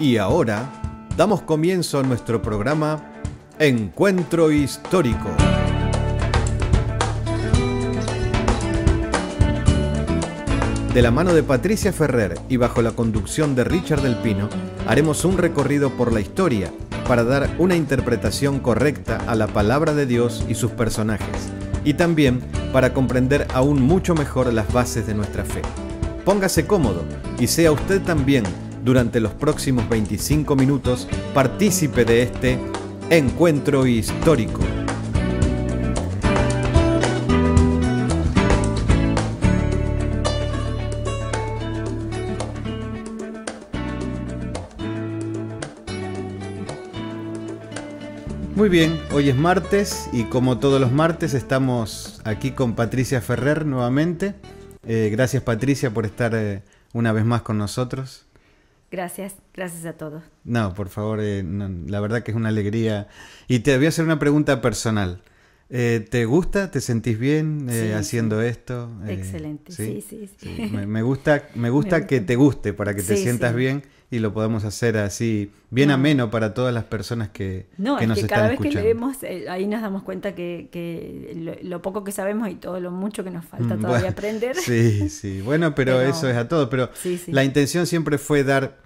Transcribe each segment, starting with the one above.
Y ahora damos comienzo a nuestro programa Encuentro Histórico. De la mano de Patricia Ferrer y bajo la conducción de Richard del Pino, haremos un recorrido por la historia para dar una interpretación correcta a la palabra de Dios y sus personajes, y también para comprender aún mucho mejor las bases de nuestra fe. Póngase cómodo y sea usted también, durante los próximos 25 minutos, partícipe de este Encuentro Histórico. Muy bien, hoy es martes y como todos los martes estamos aquí con Patricia Ferrer nuevamente. Gracias, Patricia, por estar una vez más con nosotros. Gracias a todos. No, por favor, no, la verdad que es una alegría. Y te voy a hacer una pregunta personal. ¿Te gusta? ¿Te sentís bien haciendo esto? Excelente, sí. Me gusta que te guste, para que te sientas bien y lo podamos hacer así, bien ameno para todas las personas que nos están escuchando. Cada vez que leemos, ahí nos damos cuenta que lo poco que sabemos y todo lo mucho que nos falta todavía aprender. Sí, bueno, pero eso es a todo. Pero la intención siempre fue dar...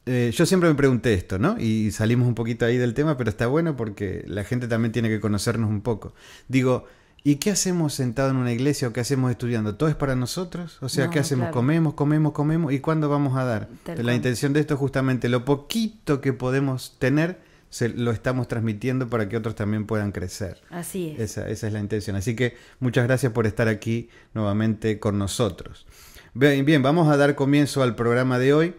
yo siempre me pregunté esto, ¿no? Y salimos un poquito ahí del tema, pero está bueno porque la gente también tiene que conocernos un poco. Digo, ¿y qué hacemos sentado en una iglesia o qué hacemos estudiando? ¿Todo es para nosotros? O sea, ¿qué hacemos? Claro. Comemos, ¿y cuándo vamos a dar? La intención de esto es justamente lo poquito que podemos tener, lo estamos transmitiendo para que otros también puedan crecer. Así es. Esa es la intención. Así que muchas gracias por estar aquí nuevamente con nosotros. Bien, vamos a dar comienzo al programa de hoy.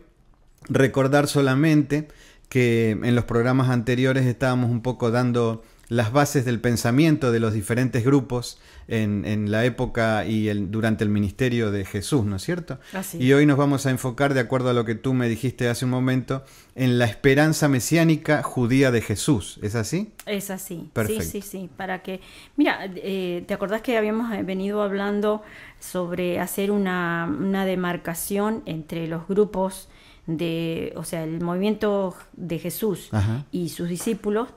Recordar solamente que en los programas anteriores estábamos un poco dando las bases del pensamiento de los diferentes grupos en la época y durante el ministerio de Jesús, ¿no es cierto? Así. Y hoy nos vamos a enfocar, de acuerdo a lo que tú me dijiste hace un momento, en la esperanza mesiánica judía de Jesús. ¿Es así? Es así. Perfecto. Sí. Para que... Mira, ¿te acordás que habíamos venido hablando sobre hacer una demarcación entre los grupos el movimiento de Jesús y sus discípulos,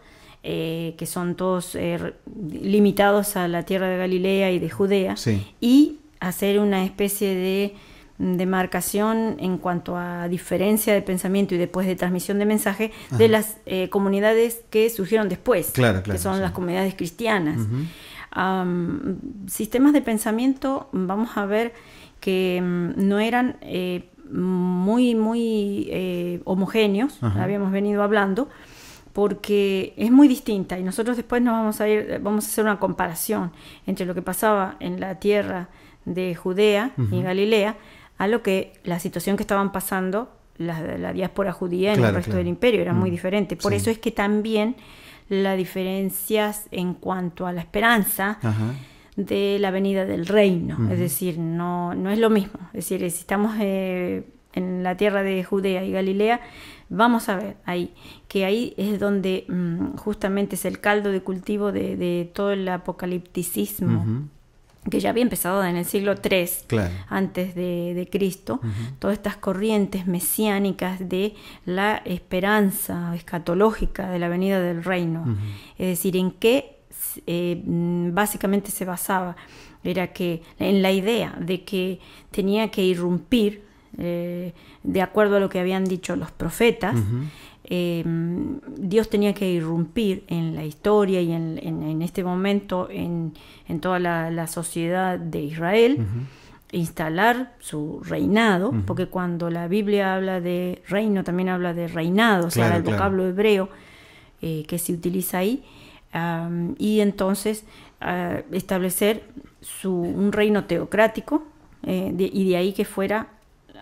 que son todos limitados a la tierra de Galilea y de Judea, y hacer una especie de demarcación en cuanto a diferencia de pensamiento y después de transmisión de mensaje de las comunidades que surgieron después, que son las comunidades cristianas. Sistemas de pensamiento, vamos a ver que no eran muy homogéneos, habíamos venido hablando, porque es muy distinta y nosotros después vamos a hacer una comparación entre lo que pasaba en la tierra de Judea y Galilea a la situación que estaban pasando la diáspora judía en el resto del imperio, era muy diferente. Por eso es que también las diferencias en cuanto a la esperanza de la venida del reino, es decir, no es lo mismo. Es decir, si estamos en la tierra de Judea y Galilea, vamos a ver ahí es donde justamente es el caldo de cultivo de todo el apocalipticismo, que ya había empezado en el siglo III antes de Cristo, todas estas corrientes mesiánicas de la esperanza escatológica de la venida del reino. Es decir, en qué básicamente se basaba, era que en la idea de que tenía que irrumpir, de acuerdo a lo que habían dicho los profetas, Dios tenía que irrumpir en la historia y en este momento en toda la sociedad de Israel, instalar su reinado, porque cuando la Biblia habla de reino también habla de reinado, o sea, el vocablo hebreo que se utiliza ahí, y entonces establecer un reino teocrático, y de ahí que fuera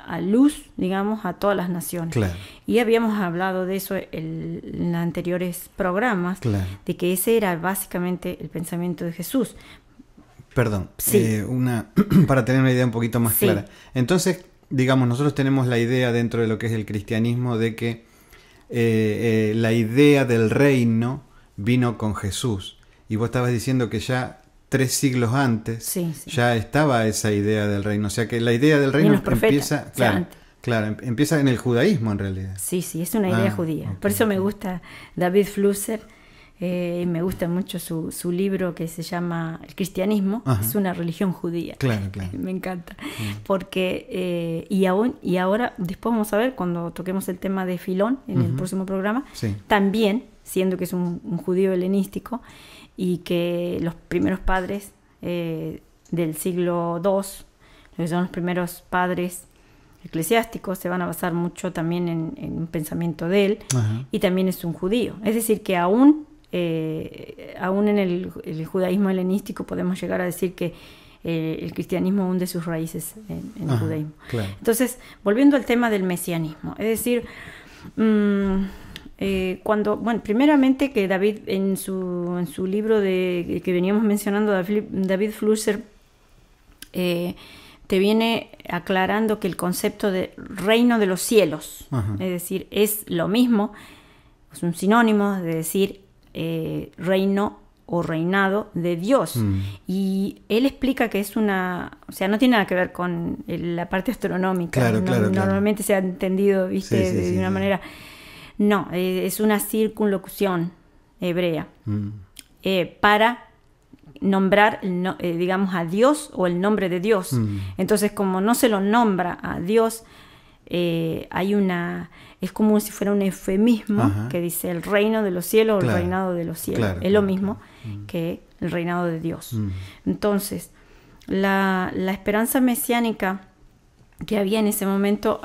a luz, digamos, a todas las naciones. Y habíamos hablado de eso en anteriores programas, de que ese era básicamente el pensamiento de Jesús. Perdón, para tener una idea un poquito más clara. Entonces, digamos, nosotros tenemos la idea dentro de lo que es el cristianismo de que la idea del reino vino con Jesús. Y vos estabas diciendo que ya 3 siglos antes ya estaba esa idea del reino. O sea que la idea del reino empieza, Claro, empieza en el judaísmo en realidad. Sí, es una idea judía. Okay, por eso me gusta David Flusser, me gusta mucho su libro que se llama El cristianismo, es una religión judía. Claro. Me encanta. Porque, y ahora, después vamos a ver, cuando toquemos el tema de Filón en el próximo programa, también, siendo que es un judío helenístico, y que los primeros padres del siglo II, que son los primeros padres eclesiásticos, se van a basar mucho también en un pensamiento de él, y también es un judío. Es decir, que aún en el judaísmo helenístico podemos llegar a decir que el cristianismo hunde sus raíces en el judaísmo. Claro. Entonces, volviendo al tema del mesianismo, es decir, primeramente que David en su libro que veníamos mencionando, David Flusser, te viene aclarando que el concepto de reino de los cielos, es decir, es lo mismo, es un sinónimo de decir reino o reinado de Dios. Y él explica que es no tiene nada que ver con la parte astronómica. Normalmente se ha entendido, de una manera. No, es una circunlocución hebrea para nombrar, digamos, a Dios o el nombre de Dios. Entonces, como no se lo nombra a Dios, es como si fuera un eufemismo que dice el reino de los cielos o el reinado de los cielos. Es lo mismo que el reinado de Dios. Entonces, la esperanza mesiánica que había en ese momento,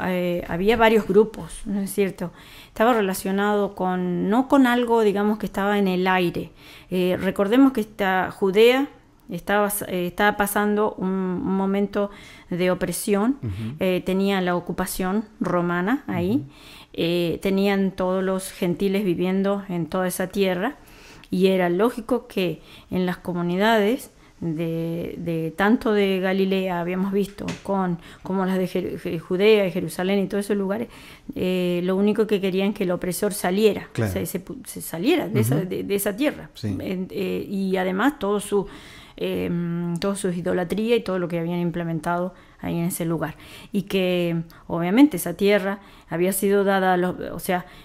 había varios grupos, ¿no es cierto? Estaba relacionado no con algo, digamos, que estaba en el aire. Recordemos que Judea estaba pasando un momento de opresión, tenía la ocupación romana ahí, tenían todos los gentiles viviendo en toda esa tierra, y era lógico que en las comunidades tanto de Galilea, habíamos visto, como las de Judea y Jerusalén y todos esos lugares, lo único que querían que el opresor saliera, se saliera de esa tierra. Y además toda su idolatría y todo lo que habían implementado ahí en ese lugar, y que obviamente esa tierra había sido dada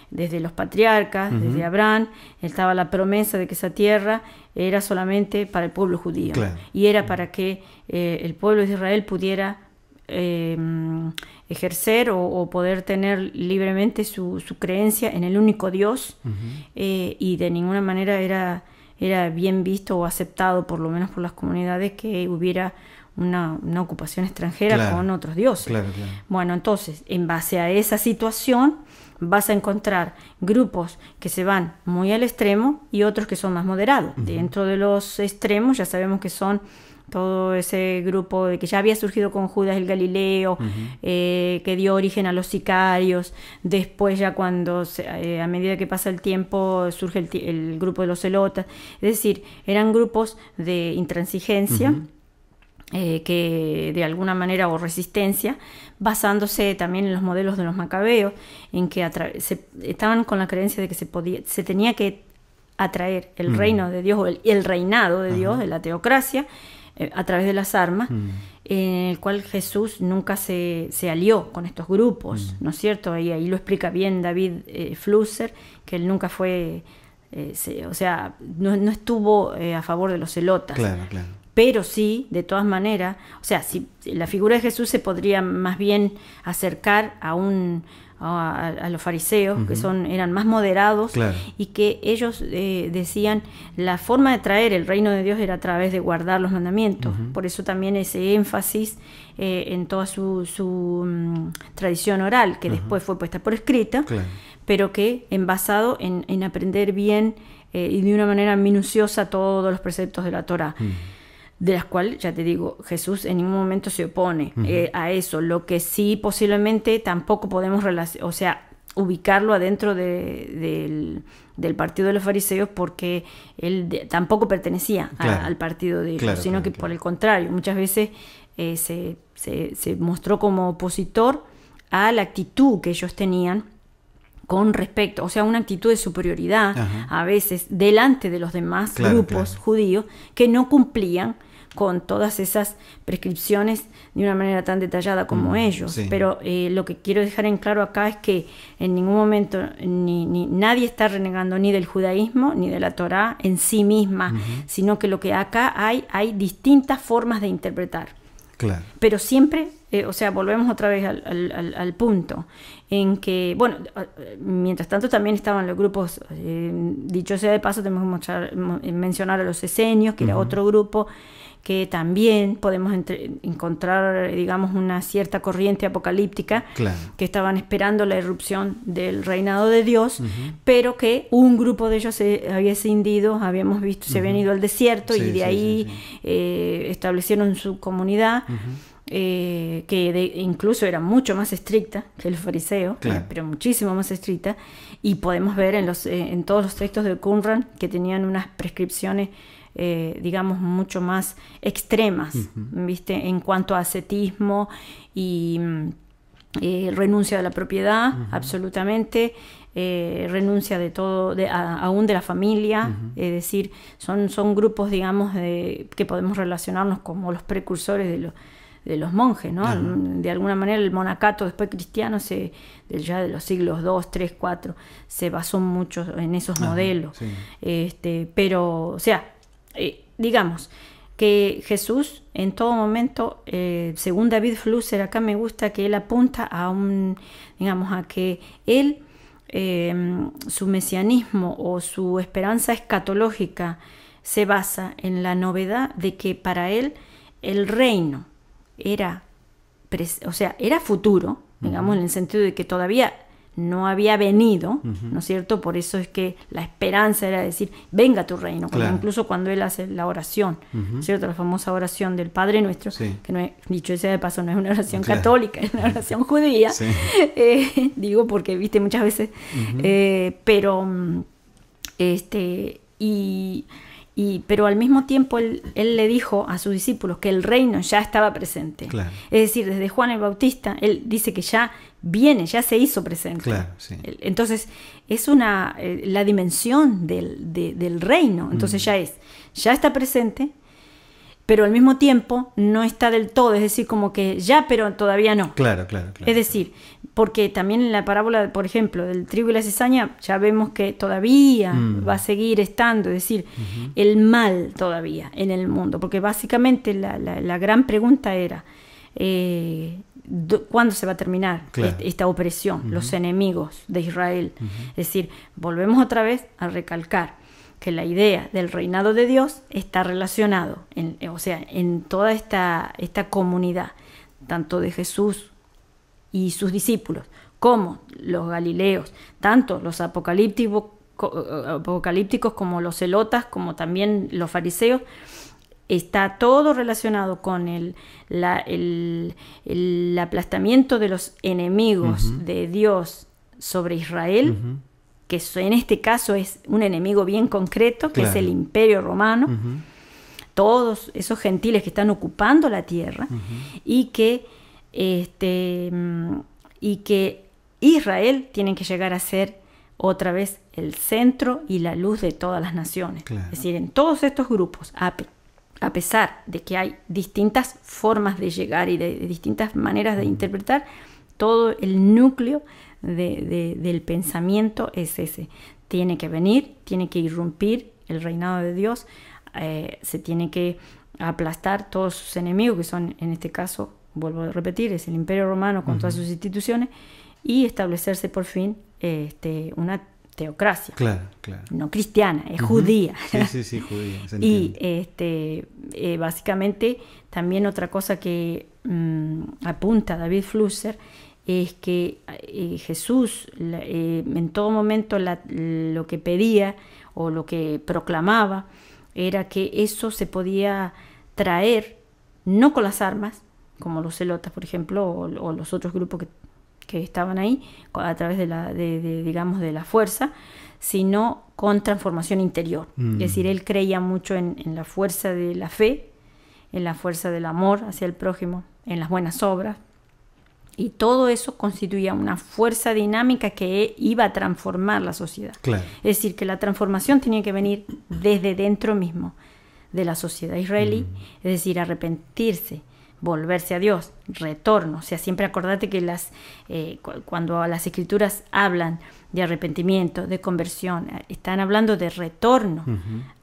desde los patriarcas, desde Abraham estaba la promesa de que esa tierra era solamente para el pueblo judío, y era para que el pueblo de Israel pudiera ejercer o poder tener libremente su creencia en el único Dios, y de ninguna manera era bien visto o aceptado, por lo menos por las comunidades, que hubiera una ocupación extranjera con otros dioses. Bueno, entonces, en base a esa situación, vas a encontrar grupos que se van muy al extremo y otros que son más moderados. Dentro de los extremos ya sabemos que son todo ese grupo que ya había surgido con Judas el Galileo, que dio origen a los sicarios. Después, ya cuando a medida que pasa el tiempo, surge el grupo de los celotas. Es decir, eran grupos de intransigencia, que de alguna manera, o resistencia, basándose también en los modelos de los macabeos, en que estaban con la creencia de que se tenía que atraer el reino de Dios, o el reinado de Dios, de la teocracia, a través de las armas, en el cual Jesús nunca se alió con estos grupos, ¿no es cierto? Y ahí lo explica bien David Flusser, que él nunca fue, no estuvo a favor de los celotas. Pero sí, de todas maneras, si la figura de Jesús se podría más bien acercar a los fariseos, que eran más moderados, y que ellos decían la forma de traer el reino de Dios era a través de guardar los mandamientos. Por eso también ese énfasis en toda su tradición oral, que después fue puesta por escrita, pero que basado en aprender bien y de una manera minuciosa todos los preceptos de la Torá. De las cuales, ya te digo, Jesús en ningún momento se opone a eso. Lo que sí posiblemente tampoco podemos ubicarlo adentro del partido de los fariseos, porque él tampoco pertenecía al partido de ellos, sino que por el contrario, muchas veces se mostró como opositor a la actitud que ellos tenían con respecto, una actitud de superioridad a veces delante de los demás grupos judíos que no cumplían con todas esas prescripciones de una manera tan detallada como ellos. Sí. Pero lo que quiero dejar en claro acá es que en ningún momento ni nadie está renegando ni del judaísmo ni de la Torá en sí misma, sino que lo que acá hay distintas formas de interpretar. Claro. Pero siempre, o sea, volvemos otra vez al punto en que, bueno, mientras tanto también estaban los grupos, dicho sea de paso, tenemos que mencionar a los esenios, que era otro grupo que también podemos encontrar, digamos, una cierta corriente apocalíptica, claro, que estaban esperando la irrupción del reinado de Dios, pero que un grupo de ellos se había escindido, habíamos visto, se habían ido al desierto, y de ahí establecieron su comunidad, que incluso era mucho más estricta que el fariseo, claro, pero muchísimo más estricta, y podemos ver en todos los textos del Qumran que tenían unas prescripciones digamos mucho más extremas, ¿viste? En cuanto a ascetismo y renuncia de la propiedad, absolutamente, renuncia de todo, aún de la familia, es decir, son grupos, digamos, que podemos relacionarnos como los precursores de los monjes, ¿no? De alguna manera el monacato después cristiano ya de los siglos 2, 3, 4 se basó mucho en esos modelos, pero, o sea, digamos que Jesús en todo momento, según David Flusser, acá me gusta que él apunta digamos, a que él, su mesianismo o su esperanza escatológica se basa en la novedad de que para él el reino era futuro, digamos, en el sentido de que todavía no había venido, ¿no es cierto? Por eso es que la esperanza era decir, venga tu reino, claro, incluso cuando él hace la oración, ¿cierto? La famosa oración del Padre Nuestro, que no es, dicho sea de paso, no es una oración católica, es una oración judía, digo porque, viste, muchas veces, pero pero al mismo tiempo él le dijo a sus discípulos que el reino ya estaba presente. Claro. Es decir, desde Juan el Bautista, él dice que ya viene, ya se hizo presente. Claro, sí. Entonces, es la dimensión del reino. Entonces ya está presente, pero al mismo tiempo no está del todo. Es decir, como que ya, pero todavía no. Claro. Es decir, porque también en la parábola, por ejemplo, del trigo y la cizaña, ya vemos que todavía va a seguir estando, es decir, el mal todavía en el mundo, porque básicamente la gran pregunta era, ¿cuándo se va a terminar esta opresión, los enemigos de Israel? Es decir, volvemos otra vez a recalcar que la idea del reinado de Dios está relacionado, en toda esta comunidad, tanto de Jesús y sus discípulos, como los galileos, tanto los apocalípticos como los celotas, como también los fariseos, está todo relacionado con el aplastamiento de los enemigos de Dios sobre Israel, que en este caso es un enemigo bien concreto, que es el Imperio Romano, todos esos gentiles que están ocupando la tierra, y que Israel tiene que llegar a ser otra vez el centro y la luz de todas las naciones. Claro. Es decir, en todos estos grupos, a pesar de que hay distintas formas de llegar y de distintas maneras de interpretar, todo el núcleo del pensamiento es ese. Tiene que venir, tiene que irrumpir el reinado de Dios, se tiene que aplastar todos sus enemigos, que son, en este caso, vuelvo a repetir, es el Imperio Romano con todas sus instituciones, y establecerse por fin una teocracia. Claro. No cristiana, es judía. Sí, judía. Y básicamente también otra cosa que apunta David Flusser es que Jesús en todo momento lo que pedía o lo que proclamaba era que eso se podía traer no con las armas, como los celotas, por ejemplo, o los otros grupos que estaban ahí, a través de la fuerza, sino con transformación interior. Es decir, él creía mucho en la fuerza de la fe, en la fuerza del amor hacia el prójimo, en las buenas obras, y todo eso constituía una fuerza dinámica que iba a transformar la sociedad. Claro. Es decir, que la transformación tenía que venir desde dentro mismo, de la sociedad israelí, es decir, arrepentirse, volverse a Dios, retorno. O sea, siempre acordate que cuando las escrituras hablan de arrepentimiento, de conversión, están hablando de retorno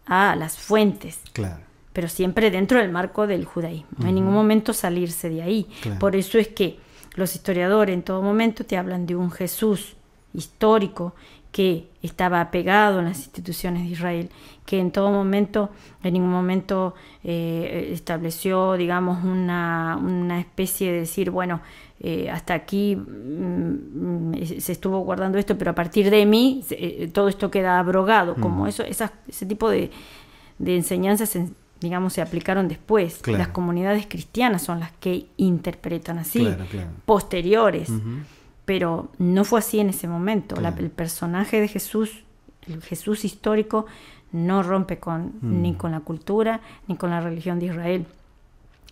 a las fuentes. Claro. Pero siempre dentro del marco del judaísmo. No en ningún momento salirse de ahí. Claro. Por eso es que los historiadores en todo momento te hablan de un Jesús histórico que estaba apegado en las instituciones de Israel, que en todo momento, en ningún momento estableció, digamos, una especie de decir, bueno, hasta aquí se estuvo guardando esto, pero a partir de mí todo esto queda abrogado, como ese tipo de enseñanzas, digamos, se aplicaron después. Claro. Las comunidades cristianas son las que interpretan así, claro. posteriores. Pero no fue así en ese momento. Claro. El personaje de Jesús, el Jesús histórico, no rompe ni con la cultura ni con la religión de Israel.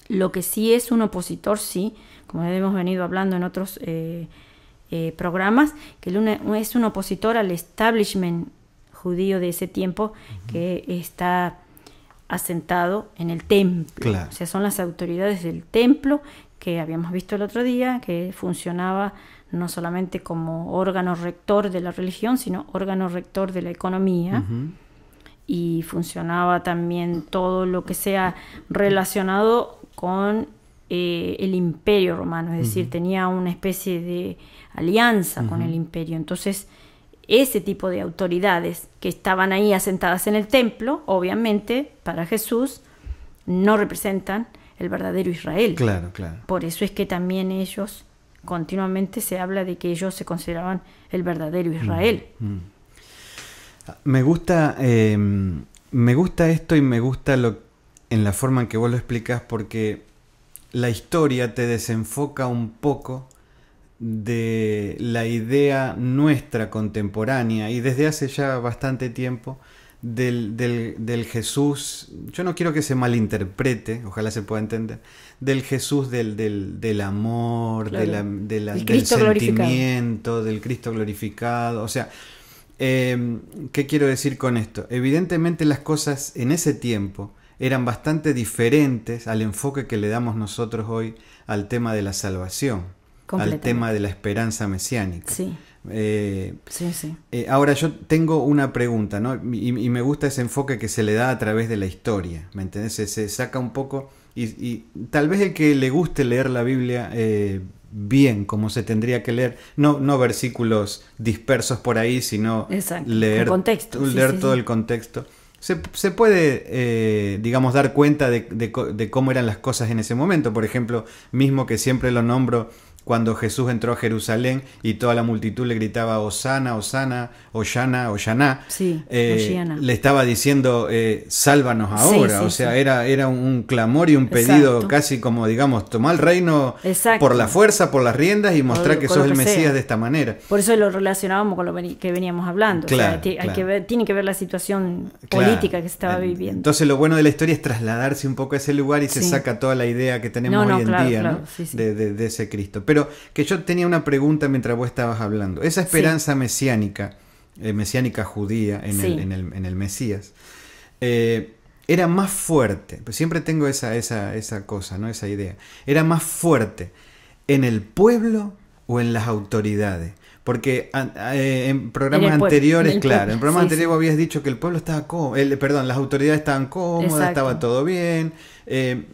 Lo que sí es un opositor, sí, como hemos venido hablando en otros programas, que es un opositor al establishment judío de ese tiempo, que está asentado en el templo. Claro. O sea, son las autoridades del templo, que habíamos visto el otro día, que funcionaba no solamente como órgano rector de la religión, sino órgano rector de la economía, y funcionaba también todo lo que sea relacionado con el imperio romano, es decir, tenía una especie de alianza con el imperio. Entonces, ese tipo de autoridades que estaban ahí asentadas en el templo, obviamente, para Jesús, no representan el verdadero Israel. Claro, claro. Por eso es que también ellos, continuamente se habla de que ellos se consideraban el verdadero Israel. Me gusta esto, y me gusta en la forma en que vos lo explicás, porque la historia te desenfoca un poco de la idea nuestra contemporánea, y desde hace ya bastante tiempo, del Jesús. Yo no quiero que se malinterprete, ojalá se pueda entender, del Jesús del amor, claro, del sentimiento, del Cristo glorificado. O sea, ¿qué quiero decir con esto? Evidentemente las cosas en ese tiempo eran bastante diferentes al enfoque que le damos nosotros hoy al tema de la salvación, al tema de la esperanza mesiánica. Sí. Sí. Ahora yo tengo una pregunta, ¿no? Y me gusta ese enfoque que se le da a través de la historia, ¿me entendés? Se saca un poco, y tal vez el que le guste leer la Biblia bien, como se tendría que leer, no versículos dispersos por ahí, sino leer todo el contexto. Se puede, digamos, dar cuenta de cómo eran las cosas en ese momento. Por ejemplo, mismo que siempre lo nombro, cuando Jesús entró a Jerusalén y toda la multitud le gritaba Hosana, Hosana, Hoshana, Hoshaná, le estaba diciendo sálvanos ahora. O sea, era un clamor y un pedido casi como, digamos, tomar el reino por la fuerza, por las riendas, y mostrar que sos el Mesías de esta manera. Por eso lo relacionábamos con lo que veníamos hablando. Claro, o sea, tiene que ver la situación política que se estaba viviendo. Entonces lo bueno de la historia es trasladarse un poco a ese lugar, y se saca toda la idea que tenemos hoy en día, ¿no? De ese Cristo. Pero que yo tenía una pregunta mientras vos estabas hablando. Esa esperanza mesiánica judía en el Mesías, era más fuerte. Siempre tengo esa cosa, ¿no? Esa idea. Era más fuerte en el pueblo o en las autoridades. Porque en programas anteriores, claro, en programas anteriores habías dicho que el pueblo estaba las autoridades estaban cómodas, estaba todo bien.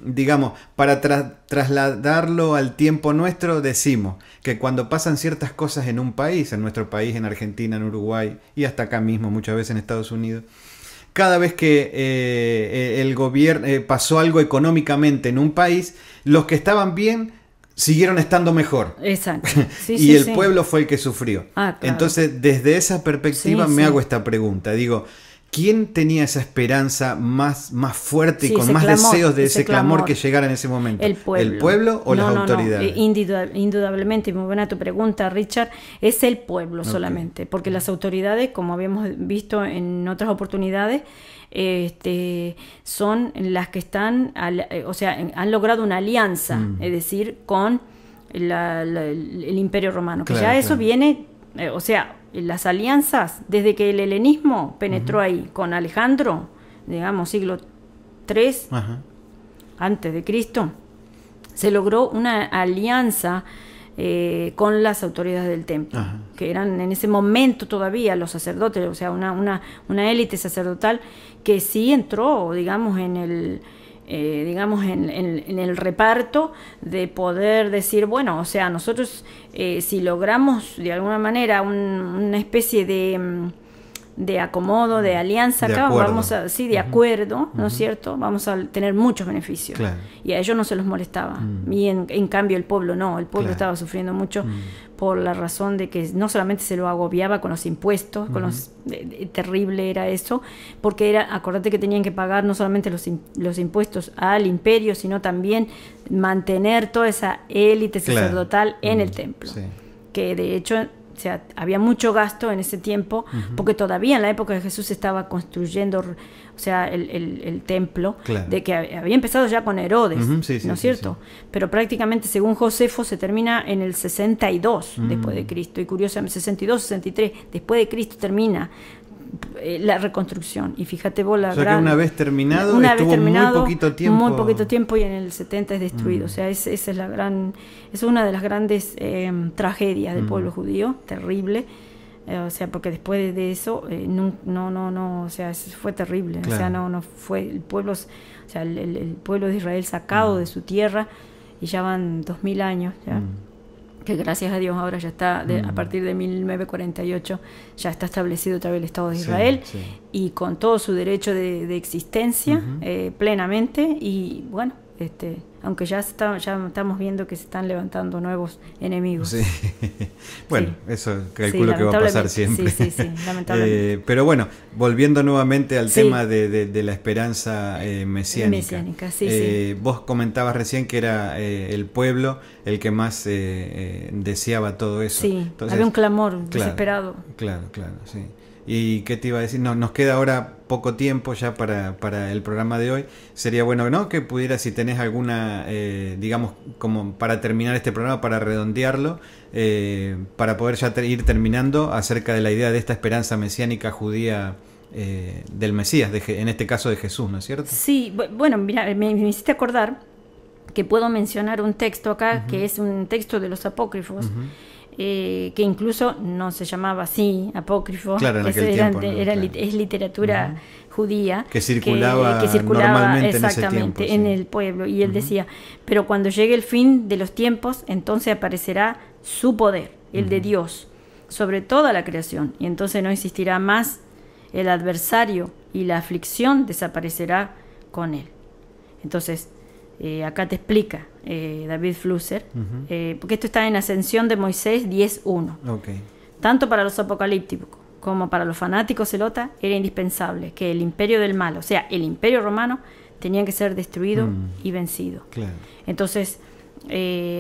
Digamos, para trasladarlo al tiempo nuestro, decimos que cuando pasan ciertas cosas en un país, en nuestro país, en Argentina, en Uruguay y hasta acá mismo, muchas veces en Estados Unidos, cada vez que el gobierno pasó algo económicamente en un país, los que estaban bien siguieron estando mejor. Exacto. Y el pueblo fue el que sufrió. Claro. Entonces, desde esa perspectiva me hago esta pregunta. Digo, ¿quién tenía esa esperanza más fuerte y con más deseos de ese clamor que llegara en ese momento? ¿El pueblo o las autoridades? Indudablemente, muy buena tu pregunta, Richard. Es el pueblo solamente, porque las autoridades, como habíamos visto en otras oportunidades, son las que están, han logrado una alianza, es decir, con el Imperio Romano, que ya eso viene, las alianzas, desde que el helenismo penetró ahí con Alejandro, digamos, siglo 3 antes de Cristo, se logró una alianza con las autoridades del templo, que eran en ese momento todavía los sacerdotes, o sea, una élite sacerdotal que sí entró, digamos, en el reparto de poder decir, bueno, o sea, nosotros si logramos de alguna manera una especie de acomodo, de alianza acá, vamos a, sí, de acuerdo, ¿no es cierto? Vamos a tener muchos beneficios. Claro. Y a ellos no se los molestaba. Y en cambio el pueblo no, el pueblo estaba sufriendo mucho por la razón de que no solamente se lo agobiaba con los impuestos, terrible era eso, porque acordate que tenían que pagar no solamente los impuestos al imperio, sino también mantener toda esa élite sacerdotal en el templo. Sí. Que de hecho, o sea, había mucho gasto en ese tiempo, porque todavía en la época de Jesús se estaba construyendo, o sea, el templo, de que había empezado ya con Herodes, ¿no es cierto? Sí. Pero prácticamente, según Josefo, se termina en el 62 después de Cristo, y curiosamente 62, 63 después de Cristo termina la reconstrucción. Y fíjate vos que una vez terminado, muy poquito tiempo y en el 70 es destruido. O sea, esa es una de las grandes tragedias del pueblo judío, terrible. O sea, porque después de eso o sea, fue terrible. Claro. O sea, no fue el pueblo, o sea, el pueblo de Israel sacado de su tierra, y ya van 2000 años ya. Que gracias a Dios ahora ya está, a partir de 1948, ya está establecido otra vez el Estado de Israel, y con todo su derecho de existencia plenamente, y bueno, aunque ya estamos viendo que se están levantando nuevos enemigos. Sí. Bueno, eso calculo que va a pasar siempre. Sí, lamentablemente. Pero bueno, volviendo nuevamente al tema de la esperanza mesiánica. Vos comentabas recién que era el pueblo el que más deseaba todo eso. Sí, entonces, había un clamor desesperado. Claro, sí. ¿Y qué te iba a decir? Nos queda ahora poco tiempo ya para el programa de hoy. Sería bueno, ¿no?, que pudieras, si tenés alguna, digamos, como para terminar este programa, para redondearlo, para poder ya ir terminando acerca de la idea de esta esperanza mesiánica judía del Mesías, en este caso de Jesús, ¿no es cierto? Sí, bueno, mira, me hiciste acordar que puedo mencionar un texto acá, que es un texto de los apócrifos, que incluso no se llamaba así, apócrifo, claro, en aquel tiempo, es literatura judía que circulaba normalmente exactamente en el pueblo, y él decía, pero cuando llegue el fin de los tiempos, entonces aparecerá su poder, el de Dios, sobre toda la creación, y entonces no existirá más el adversario, y la aflicción desaparecerá con él. Entonces acá te explica David Flusser, porque esto está en Ascensión de Moisés 10.1. Tanto para los apocalípticos como para los fanáticos celotas era indispensable que el imperio del mal, o sea, el imperio romano, tenía que ser destruido y vencido. Claro. Entonces,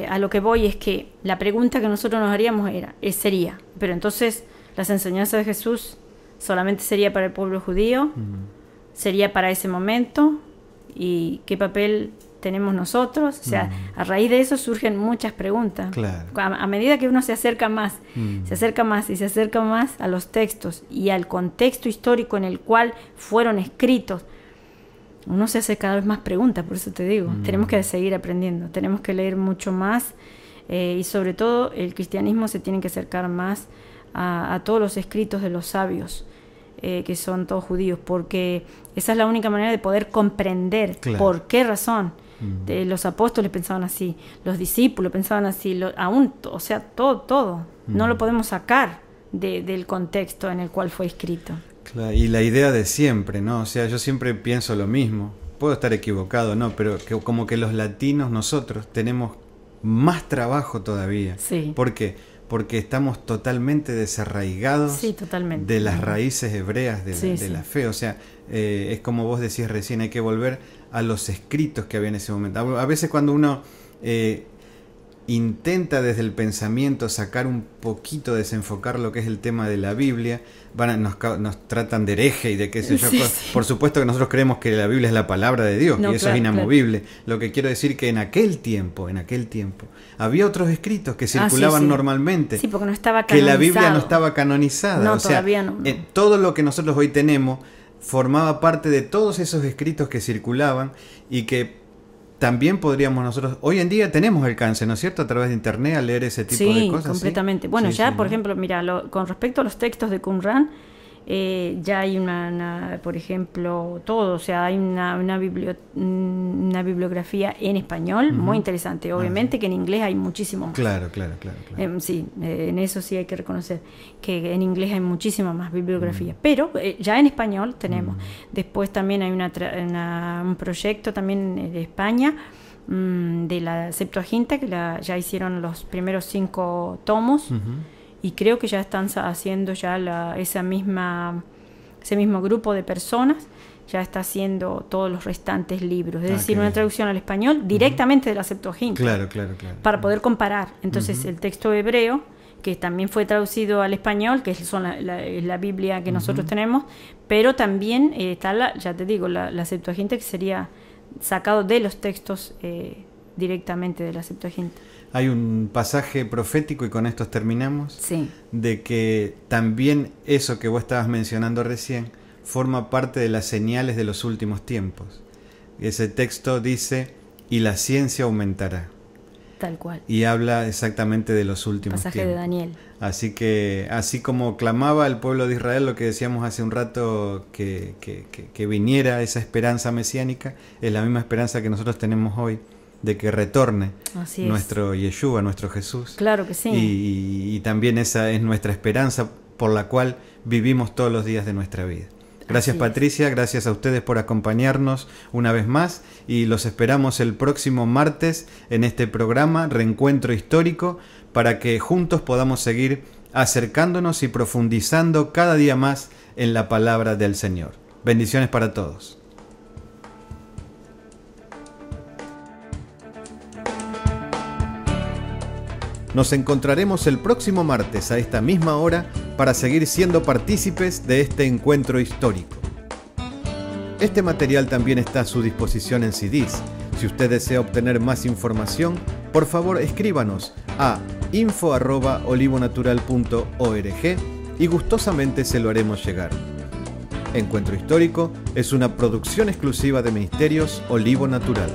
a lo que voy es que la pregunta que nosotros nos haríamos sería, pero entonces las enseñanzas de Jesús solamente sería para el pueblo judío, sería para ese momento, y qué papel tenemos nosotros. O sea, a raíz de eso surgen muchas preguntas. Claro. A medida que uno se acerca más a los textos y al contexto histórico en el cual fueron escritos, uno se hace cada vez más preguntas. Por eso te digo, tenemos que seguir aprendiendo, tenemos que leer mucho más, y sobre todo el cristianismo se tiene que acercar más a todos los escritos de los sabios, que son todos judíos, porque esa es la única manera de poder comprender por qué razón los apóstoles pensaban así, los discípulos pensaban así, o sea, todo no lo podemos sacar del contexto en el cual fue escrito. Claro, y la idea de siempre, ¿no? O sea, yo siempre pienso lo mismo, puedo estar equivocado, ¿no? Pero como que los latinos, nosotros tenemos más trabajo todavía. Sí. ¿Por qué? Porque estamos totalmente desarraigados de las raíces hebreas de la fe. O sea, es como vos decís recién, hay que volver a los escritos que había en ese momento. A veces cuando uno intenta desde el pensamiento sacar un poquito, desenfocar lo que es el tema de la Biblia, nos tratan de hereje y de qué sé yo. Por supuesto que nosotros creemos que la Biblia es la palabra de Dios, y eso es inamovible. Lo que quiero decir que en aquel tiempo había otros escritos que circulaban normalmente. Sí, porque no estaba canonizado. Que la Biblia no estaba canonizada. No, o sea, todavía no. Todo lo que nosotros hoy tenemos formaba parte de todos esos escritos que circulaban y que también podríamos nosotros, hoy en día tenemos alcance, ¿no es cierto?, a través de internet a leer ese tipo de cosas. Sí, completamente. Bueno, sí, ya, sí, por ejemplo, mira, con respecto a los textos de Qumran, ya hay por ejemplo, todo, o sea, hay una bibliografía en español muy interesante. Obviamente que en inglés hay muchísimo más. Claro. Sí, en eso sí hay que reconocer que en inglés hay muchísima más bibliografía, pero ya en español tenemos. Después también hay un proyecto también de España, de la Septuaginta, que ya hicieron los primeros 5 tomos. Y creo que ya están haciendo ya ese mismo grupo de personas ya está haciendo todos los restantes libros, es decir, una traducción al español directamente de la Septuaginta. Claro. Para poder comparar. Entonces el texto hebreo, que también fue traducido al español, que es la Biblia que nosotros tenemos, pero también está ya te digo, la Septuaginta, que sería sacado de los textos directamente de la Septuaginta. Hay un pasaje profético, y con esto terminamos, sí, de que también eso que vos estabas mencionando recién forma parte de las señales de los últimos tiempos. Ese texto dice, y la ciencia aumentará. Tal cual. Y habla exactamente de los últimos pasaje tiempos. De Daniel. Así que, así como clamaba el pueblo de Israel, lo que decíamos hace un rato, que viniera esa esperanza mesiánica, es la misma esperanza que nosotros tenemos hoy, de que retorne nuestro Yeshua, nuestro Jesús. Claro que sí. Y también esa es nuestra esperanza por la cual vivimos todos los días de nuestra vida. Gracias, Patricia, gracias a ustedes por acompañarnos una vez más, y los esperamos el próximo martes en este programa Reencuentro Histórico, para que juntos podamos seguir acercándonos y profundizando cada día más en la palabra del Señor. Bendiciones para todos. Nos encontraremos el próximo martes a esta misma hora para seguir siendo partícipes de este encuentro histórico. Este material también está a su disposición en CDs. Si usted desea obtener más información, por favor escríbanos a info@olivonatural.org y gustosamente se lo haremos llegar. Encuentro Histórico es una producción exclusiva de Ministerios Olivo Natural.